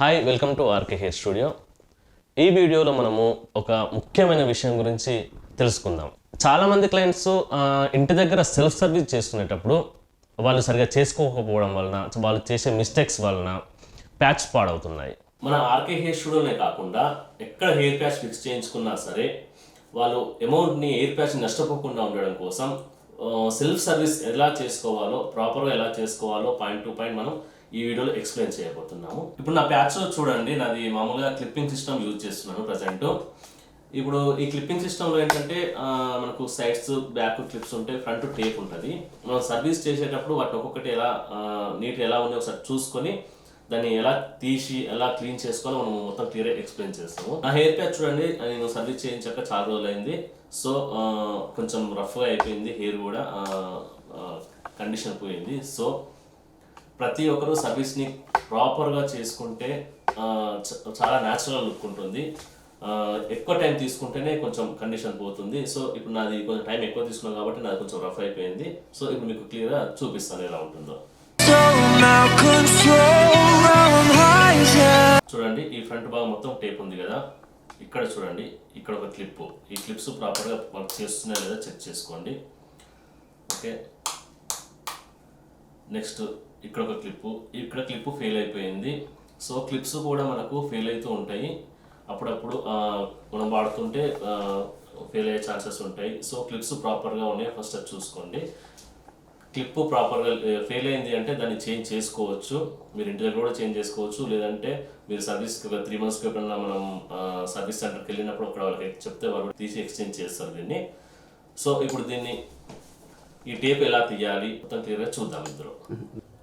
Hi, welcome to RK hair studio. ఈ వీడియోలో మనము ఒక ముఖ్యమైన విషయం గురించి తెలుసుకుందాం. చాలామంది క్లయింట్స్ ఇంటి దగ్గర సెల్ఫ్ సర్వీస్ చేసుకునేటప్పుడు వాళ్ళు సరిగా చేసుకోకపోవడం వలన, వాళ్ళు చేసే మిస్టేక్స్ వలన ప్యాచ్ పాడవుతున్నాయి. మన ఆర్కే హెయిర్ స్టూడియోనే కాకుండా ఎక్కడ హెయిర్ ప్యాచ్ ఫిక్స్ చేయించుకున్నా సరే వాళ్ళు అమౌంట్ని హెయిర్ ప్యాచ్ నష్టపోకుండా ఉండడం కోసం సెల్ఫ్ సర్వీస్ ఎలా చేసుకోవాలో, ప్రాపర్గా ఎలా చేసుకోవాలో పాయింట్ టు పాయింట్ మనం ఈ వీడియోలో ఎక్స్ప్లెయిన్ చేయబోతున్నాము. ఇప్పుడు నా ప్యాచ్ చూడండి, నాది మామూలుగా క్లిప్పింగ్ సిస్టమ్ యూజ్ చేస్తున్నాను ప్రజెంట్. ఇప్పుడు ఈ క్లిప్పింగ్ సిస్టంలో ఏంటంటే మనకు సైడ్స్ బ్యాక్ క్లిప్స్ ఉంటాయి, ఫ్రంట్ టేప్ ఉంటుంది. మనం సర్వీస్ చేసేటప్పుడు వాటిని ఒక్కొక్కటి ఎలా నీట్గా ఎలా ఉంది ఒకసారి చూసుకొని దాన్ని ఎలా తీసి ఎలా క్లీన్ చేసుకోవాలో మనం మొత్తం క్లియర్గా ఎక్స్ప్లెయిన్ చేస్తాము. నా హెయిర్ ప్యాచ్ చూడండి, నేను సర్వీస్ చేయించాక చాలా రోజులు అయింది. సో కొంచెం రఫ్గా అయిపోయింది, హెయిర్ కూడా కండిషన్ పోయింది. సో ప్రతి ఒక్కరూ సర్వీస్ని ప్రాపర్గా చేసుకుంటే చాలా న్యాచురల్ లుక్ ఉంటుంది. ఎక్కువ టైం తీసుకుంటేనే కొంచెం కండిషన్ పోతుంది. సో ఇప్పుడు నాది కొంచెం టైం ఎక్కువ తీసుకున్నాను కాబట్టి నాది కొంచెం రఫ్ అయిపోయింది. సో ఇప్పుడు మీకు క్లియర్గా చూపిస్తాను ఎలా ఉంటుందో. చూడండి, ఈ ఫ్రంట్ భాగం మొత్తం టేప్ ఉంది కదా, ఇక్కడ చూడండి, ఇక్కడ ఒక క్లిప్. ఈ క్లిప్స్ ప్రాపర్గా వర్క్ చేస్తున్నాయో లేదా చెక్ చేసుకోండి. ఓకే, నెక్స్ట్ ఇక్కడ ఒక క్లిప్పు, ఇక్కడ క్లిప్పు ఫెయిల్ అయిపోయింది. సో క్లిప్స్ కూడా మనకు ఫెయిల్ అవుతూ ఉంటాయి, అప్పుడప్పుడు మనం వాడుతుంటే ఫెయిల్ అయ్యే ఛాన్సెస్ ఉంటాయి. సో క్లిప్స్ ప్రాపర్గా ఉన్నాయి, ఫస్ట్ అది చూసుకోండి. క్లిప్ ప్రాపర్గా ఫెయిల్ అయింది అంటే దాన్ని చేంజ్ చేసుకోవచ్చు, మీరు ఇంటి దగ్గర కూడా చేంజ్ చేసుకోవచ్చు. లేదంటే మీరు సర్వీస్కి 3 monthస్కి ఎప్పుడన్నా మనం సర్వీస్ సెంటర్కి వెళ్ళినప్పుడు అక్కడ వాళ్ళకి చెప్తే వాళ్ళు తీసి ఎక్స్చేంజ్ చేస్తారు దీన్ని. సో ఇప్పుడు దీన్ని ఈ టేప్ ఎలా తీయాలి మొత్తం క్లియర్గా చూద్దాం ఇద్దరు.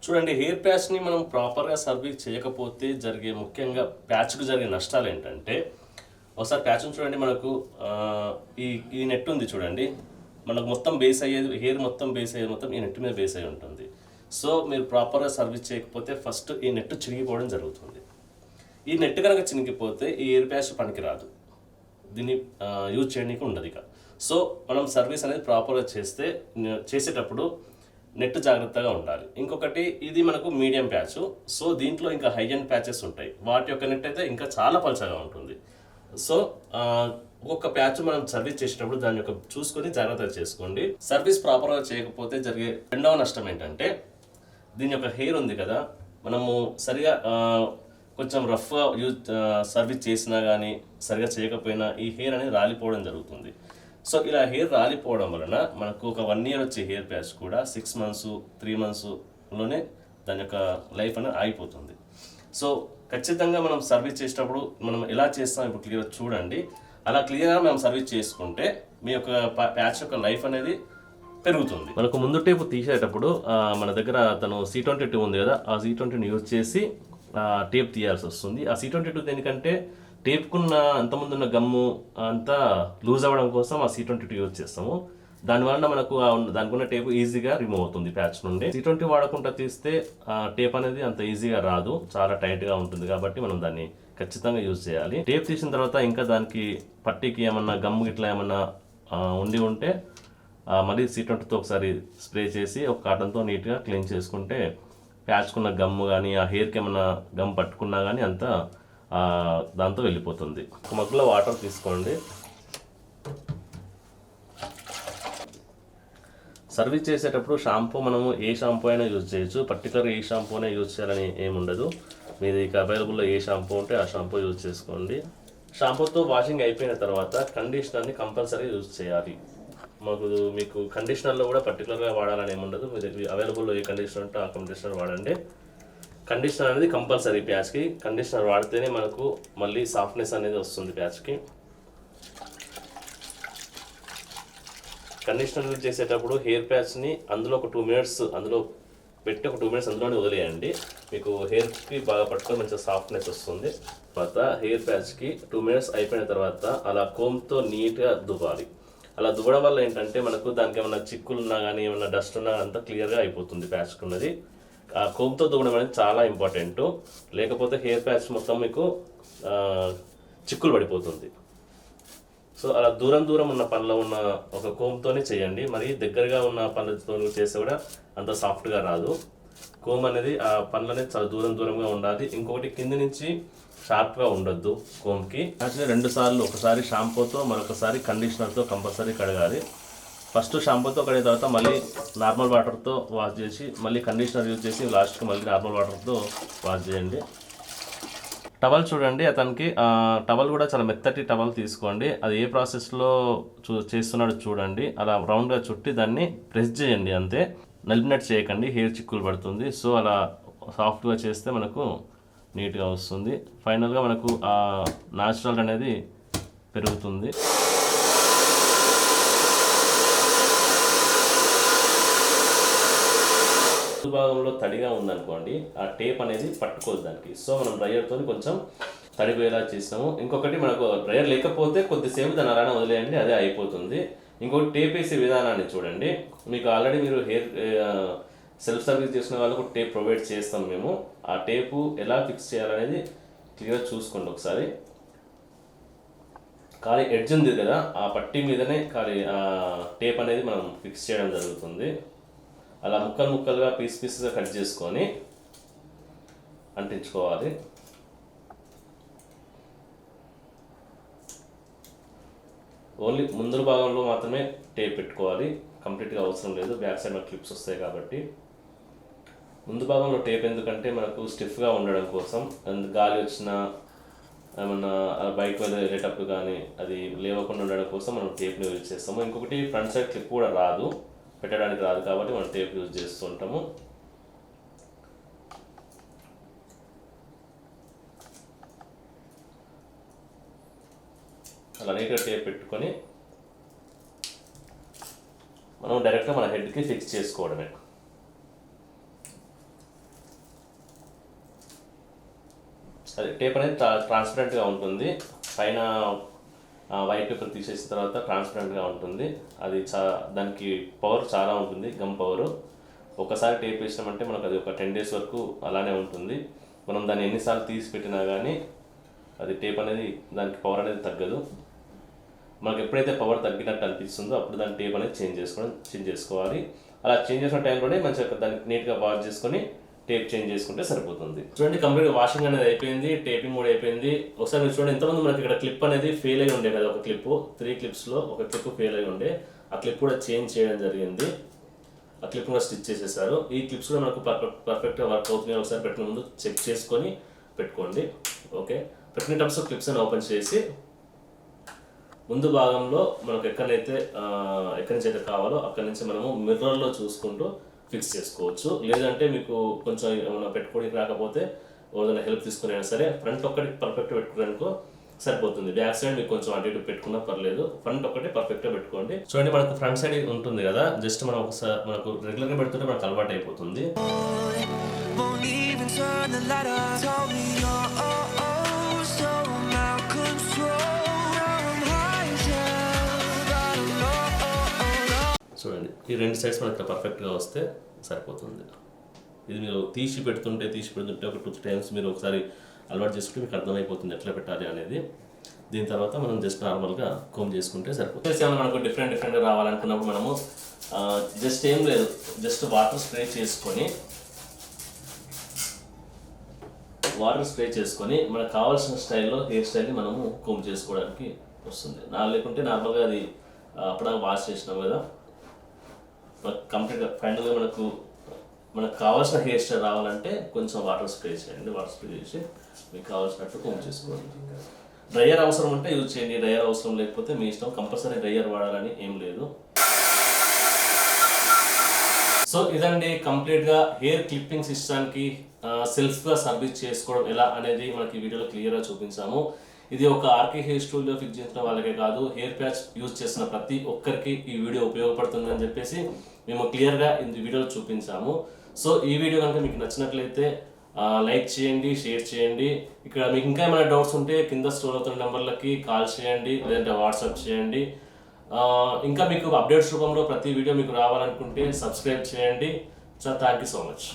చూడండి, హెయిర్ ప్యాచ్ని మనం ప్రాపర్గా సర్వీస్ చేయకపోతే జరిగే ముఖ్యంగా ప్యాచ్కు జరిగే నష్టాలు ఏంటంటే, ఒకసారి ప్యాచ్ని చూడండి, మనకు ఈ నెట్ ఉంది చూడండి, మనకు మొత్తం బేస్ అయ్యేది హెయిర్ మొత్తం బేస్ అయ్యేది మొత్తం ఈ నెట్ మీద బేస్ అయ్యి ఉంటుంది. సో మీరు ప్రాపర్గా సర్వీస్ చేయకపోతే ఫస్ట్ ఈ నెట్ చినిగిపోవడం జరుగుతుంది. ఈ నెట్ కనుక చినిగిపోతే ఈ హెయిర్ ప్యాచ్ పనికిరాదు, దీన్ని యూజ్ చేయడానికి ఉండదు ఇక. సో మనం సర్వీస్ అనేది ప్రాపర్గా చేసేటప్పుడు నెట్ జాగ్రత్తగా ఉండాలి. ఇంకొకటి, ఇది మనకు మీడియం ప్యాచ్. సో దీంట్లో ఇంకా హై ఎండ్ ప్యాచెస్ ఉంటాయి, వాటి యొక్క నెట్ అయితే ఇంకా చాలా పలచగా ఉంటుంది. సో ఒక్కొక్క ప్యాచ్ మనం సర్వీస్ చేసేటప్పుడు దాని యొక్క చూసుకొని జాగ్రత్తగా చేసుకోండి. సర్వీస్ ప్రాపర్గా చేయకపోతే జరిగే రెండవ నష్టం ఏంటంటే, దీని యొక్క హెయిర్ ఉంది కదా, మనము సరిగా కొంచెం రఫ్గా సర్వీస్ చేసినా కానీ సరిగా చేయకపోయినా ఈ హెయిర్ అనేది రాలిపోవడం జరుగుతుంది. సో ఇలా హెయిర్ రాలిపోవడం వలన మనకు ఒక 1 year వచ్చే హెయిర్ ప్యాచ్ కూడా 6 months 3 monthsలోనే దాని యొక్క లైఫ్ అనేది ఆగిపోతుంది. సో ఖచ్చితంగా మనం సర్వీస్ చేసేటప్పుడు మనం ఎలా చేస్తాం ఇప్పుడు క్లియర్గా చూడండి. అలా క్లియర్గా మనం సర్వీస్ చేసుకుంటే మీ యొక్క ప్యాచ్ యొక్క లైఫ్ అనేది పెరుగుతుంది. మనకు ముందు టేపు తీసేటప్పుడు మన దగ్గర తను C22 ఉంది కదా, ఆ C22ని యూజ్ చేసి టేప్ తీయాల్సి వస్తుంది. ఆ C22 దేనికంటే టేప్కున్న అంతకుముందు ఉన్న గమ్ము అంతా లూజ్ అవ్వడం కోసం ఆ C22 యూజ్ చేస్తాము. దానివల్ల మనకు దానికి ఉన్న టేప్ ఈజీగా రిమూవ్ అవుతుంది ప్యాచ్ నుండి. C20 వాడకుండా తీస్తే టేప్ అనేది అంత ఈజీగా రాదు, చాలా టైట్గా ఉంటుంది. కాబట్టి మనం దాన్ని ఖచ్చితంగా యూజ్ చేయాలి. టేప్ తీసిన తర్వాత ఇంకా దానికి పట్టీకి ఏమన్నా గమ్ము ఇట్లా ఏమన్నా ఉండి ఉంటే మళ్ళీ C20తో ఒకసారి స్ప్రే చేసి ఒక కాటన్తో నీట్గా క్లీన్ చేసుకుంటే ప్యాచ్కున్న గమ్ము కానీ ఆ హెయిర్కి ఏమన్నా గమ్ పట్టుకున్నా కానీ అంతా దాంతో వెళ్ళిపోతుంది. ఒక మగ్గులో వాటర్ తీసుకోండి. సర్వీస్ చేసేటప్పుడు షాంపూ మనము ఏ షాంపూ అయినా యూజ్ చేయొచ్చు, పర్టికులర్గా ఏ షాంపూనే యూజ్ చేయాలని ఏముండదు. మీది ఇక అవైలబుల్లో ఏ షాంపూ ఉంటే ఆ షాంపూ యూజ్ చేసుకోండి. షాంపూతో వాషింగ్ అయిపోయిన తర్వాత కండిషనర్ని కంపల్సరీ యూజ్ చేయాలి. మీకు కండిషనర్లో కూడా పర్టికులర్గా వాడాలని ఏముండదు, మీ దగ్గర అవైలబుల్లో ఏ కండిషనర్ ఉంటే ఆ కండిషనర్ వాడండి. కండిషనర్ అనేది కంపల్సరీ ప్యాచ్కి. కండిషనర్ వాడితేనే మనకు మళ్ళీ సాఫ్ట్నెస్ అనేది వస్తుంది ప్యాచ్కి. కండిషనర్ యూజ్ చేసేటప్పుడు హెయిర్ ప్యాచ్ని అందులో ఒక 2 minutes అందులో పెట్టి ఒక 2 minutes అందులోనే వదిలేయండి. మీకు హెయిర్కి బాగా పట్టుకొని మంచిగా సాఫ్ట్నెస్ వస్తుంది. తర్వాత హెయిర్ ప్యాచ్కి 2 minutes అయిపోయిన తర్వాత అలా కోమ్తో నీట్గా దువ్వాలి. అలా దువ్వడం వల్ల ఏంటంటే మనకు దానికి ఏమైనా చిక్కులు ఉన్నా కానీ ఏమైనా డస్ట్ ఉన్నా అంతా క్లియర్గా అయిపోతుంది ప్యాచ్కి ఉన్నది. కోమ్తో దువ్వడం అనేది చాలా ఇంపార్టెంట్, లేకపోతే హెయిర్ ప్యాచ్ మొత్తం మీకు చిక్కులు పడిపోతుంది. సో అలా దూరం ఉన్న పనులు ఉన్న ఒక కోమ్తోనే చేయండి, మరి దగ్గరగా ఉన్న పనులతో చేస్తే కూడా అంత సాఫ్ట్గా రాదు. కోమ్ అనేది ఆ పనులు అనేది చాలా దూరంగా ఉండాలి. ఇంకొకటి కింది నుంచి షార్ప్గా ఉండొద్దు కోమ్కి. యాక్చువల్లీ 2 సార్లు, ఒకసారి షాంపూతో మరొకసారి కండిషనర్తో కంపల్సరీ కడగాలి. ఫస్ట్ షాంపూతో కడిగిన తర్వాత మళ్ళీ నార్మల్ వాటర్తో వాష్ చేసి మళ్ళీ కండిషనర్ యూజ్ చేసి లాస్ట్కి మళ్ళీ నార్మల్ వాటర్తో వాష్ చేయండి. టవల్ చూడండి, అతనికి టవల్ కూడా చాలా మెత్తటి టవల్ తీసుకోండి. అది ఏ ప్రాసెస్లో చేస్తున్నాడో చూడండి. అలా రౌండ్గా చుట్టి దాన్ని ప్రెస్ చేయండి అంతే, నలిపినట్టు చేయకండి, హెయిర్ చిక్కులు పడుతుంది. సో అలా సాఫ్ట్గా చేస్తే మనకు నీట్గా వస్తుంది. ఫైనల్గా మనకు ఆ న్యాచురల్ అనేది పెరుగుతుంది. భాగంలో తడిగా ఉందనుకోండి, ఆ టేప్ అనేది పట్టుకోదు దానికి. సో మనం డ్రైయర్తో కొంచెం తడిపోయేలా చేసాము. ఇంకొకటి మనకు డ్రైయర్ లేకపోతే కొద్దిసేపు దాన్ని అలానే వదిలేయండి, అదే అయిపోతుంది. ఇంకొకటి టేప్ వేసే విధానాన్ని చూడండి. మీకు ఆల్రెడీ మీరు హెయిర్ సెల్ఫ్ సర్వీస్ చేసుకునే వాళ్ళకు టేప్ ప్రొవైడ్ చేస్తాం మేము. ఆ టేపు ఎలా ఫిక్స్ చేయాలనేది క్లియర్గా చూసుకోండి ఒకసారి. ఖాళీ ఎడ్జ్ ఉంది కదా, ఆ పట్టీ మీదనే ఖాళీ టేప్ అనేది మనం ఫిక్స్ చేయడం జరుగుతుంది. అలా ముక్కలుగా పీసెస్గా కట్ చేసుకొని అంటించుకోవాలి. ఓన్లీ ముందు భాగంలో మాత్రమే టేప్ పెట్టుకోవాలి, కంప్లీట్గా అవసరం లేదు. బ్యాక్ సైడ్ మనకు క్లిప్స్ వస్తాయి కాబట్టి. ముందు భాగంలో టేప్ ఎందుకంటే మనకు స్టిఫ్గా ఉండడం కోసం, గాలి వచ్చినా ఏమన్నా బైక్ మీద వెళ్ళేటప్పుడు కానీ అది లేవకుండా ఉండడం కోసం మనం టేప్ని యూజ్ చేస్తాము. ఇంకొకటి ఫ్రంట్ సైడ్ క్లిప్ కూడా రాదు, పెట్టడానికి రాదు కాబట్టి మనం టేప్ యూజ్ చేస్తుంటాము. అలా నీట్గా టేప్ పెట్టుకొని మనం డైరెక్ట్గా మన హెడ్కి ఫిక్స్ చేసుకోవడమే. అది టేప్ అనేది ట్రాన్స్పరెంట్గా ఉంటుంది. పైన వైట్ పేపర్ తీసేసిన తర్వాత ట్రాన్స్పరెంట్గా ఉంటుంది. అది దానికి పవర్ చాలా ఉంటుంది, గమ్ పవర్. ఒకసారి టేప్ వేసినామంటే మనకు అది ఒక 10 days వరకు అలానే ఉంటుంది. మనం దాన్ని ఎన్నిసార్లు తీసి పెట్టినా కానీ అది టేప్ అనేది దానికి పవర్ అనేది తగ్గదు. మనకు ఎప్పుడైతే పవర్ తగ్గినట్టు అనిపిస్తుందో అప్పుడు దాని టేప్ అనేది చేంజ్ చేసుకోవాలి. అలా చేంజ్ చేసిన టైంలోనే మంచిగా దాన్ని నీట్గా వాష్ చేసుకొని టేప్ చేంజ్ చేసుకుంటే సరిపోతుంది. చూడండి, కంప్లీట్గా వాషింగ్ అనేది అయిపోయింది, టేపింగ్ కూడా అయిపోయింది. ఒకసారి మీరు చూడండి, ఎంతమంది మనకి ఇక్కడ క్లిప్ అనేది ఫెయిల్ అయి ఉండే కదా, ఒక క్లిప్ 3 clipsలో ఒక క్లిప్ ఫెయిల్ అయి ఉండే. ఆ క్లిప్ కూడా చేంజ్ చేయడం జరిగింది. ఆ క్లిప్ కూడా స్టిచ్ చేసేసారు. ఈ క్లిప్స్ కూడా మనకు పర్ఫెక్ట్గా వర్క్ అవుతున్నాయి. ఒకసారి పెట్టిన ముందు చెక్ చేసుకొని పెట్టుకోండి. ఓకే, పెట్టినప్పుడు క్లిప్స్ అని ఓపెన్ చేసి ముందు భాగంలో మనకు ఎక్కడి నుంచి అయితే కావాలో అక్కడి నుంచి మనము మిర్రర్లో చూసుకుంటూ ఫిక్స్ చేసుకోవచ్చు. లేదంటే మీకు కొంచెం ఏమైనా పెట్టుకోవడానికి రాకపోతే ఏదైనా హెల్ప్ తీసుకునే సరే ఫ్రంట్ ఒక్కటి పర్ఫెక్ట్ పెట్టుకోవడానికో సరిపోతుంది. బ్యాక్ సైడ్ మీకు కొంచెం అటు ఇటు పెట్టుకున్నా పర్లేదు, ఫ్రంట్ ఒక్కటి పర్ఫెక్ట్గా పెట్టుకోండి. చూడండి, మనకు ఫ్రంట్ సైడ్ ఉంటుంది కదా, జస్ట్ మనం ఒకసారి మనకు రెగ్యులర్గా పెడుతుంటే మనకు అలవాటు అయిపోతుంది. చూడండి, ఈ 2 sides మనకి పర్ఫెక్ట్గా వస్తే సరిపోతుంది. ఇది మీరు తీసి పెడుతుంటే ఒక 2 times మీరు ఒకసారి అలవాటు చేసుకుంటే మీకు అర్థమైపోతుంది ఎట్లా పెట్టాలి అనేది. దీని తర్వాత మనం జస్ట్ నార్మల్గా కోమ్ చేసుకుంటే సరిపోతుంది. ఏమైనా మనకు డిఫరెంట్గా రావాలనుకున్నప్పుడు మనము జస్ట్ ఏం లేదు, జస్ట్ వాటర్ స్ప్రే చేసుకొని మనకు కావాల్సిన స్టైల్లో హెయిర్ స్టైల్ని మనము కోమ్ చేసుకోవడానికి వస్తుంది. లేకుంటే నార్మల్గా అది అప్పుడు వాష్ చేసినాం కదా, కంప్లీట్గా ఫైనల్గా మనకు కావాల్సిన హెయిర్ స్టైల్ రావాలంటే కొంచెం వాటర్ స్ప్రే చేయండి. వాటర్ స్ప్రే చేసి మీకు కావాల్సినట్టు కోమ్ చేసుకోండి. డ్రైయర్ అవసరం ఉంటే యూజ్ చేయండి, డ్రైయర్ అవసరం లేకపోతే మీ ఇష్టం. కంపల్సరీ డ్రైయర్ వాడాలని ఏం లేదు. సో ఇదండి కంప్లీట్గా హెయిర్ క్లిప్పింగ్ సిస్టమ్కి సెల్ఫ్గా సర్వీస్ చేసుకోవడం ఎలా అనేది మనకి వీడియోలో క్లియర్గా చూపించాము. ఇది ఒక ఆర్కే హెయిర్ స్టూడియో ఫిక్స్ చేసిన వాళ్ళకే కాదు, హెయిర్ ప్యాచ్ యూజ్ చేసిన ప్రతి ఒక్కరికి ఈ వీడియో ఉపయోగపడుతుందని చెప్పేసి మేము క్లియర్గా ఈ వీడియోలో చూపించాము. సో ఈ వీడియో కనుక మీకు నచ్చినట్లయితే లైక్ చేయండి, షేర్ చేయండి. ఇక్కడ మీకు ఇంకా ఏమైనా డౌట్స్ ఉంటే కింద స్క్రోల్ అవుతున్న నెంబర్లకి కాల్ చేయండి, లేదంటే వాట్సాప్ చేయండి. ఇంకా మీకు అప్డేట్స్ రూపంలో ప్రతి వీడియో మీకు రావాలనుకుంటే సబ్స్క్రైబ్ చేయండి. So thank you so much.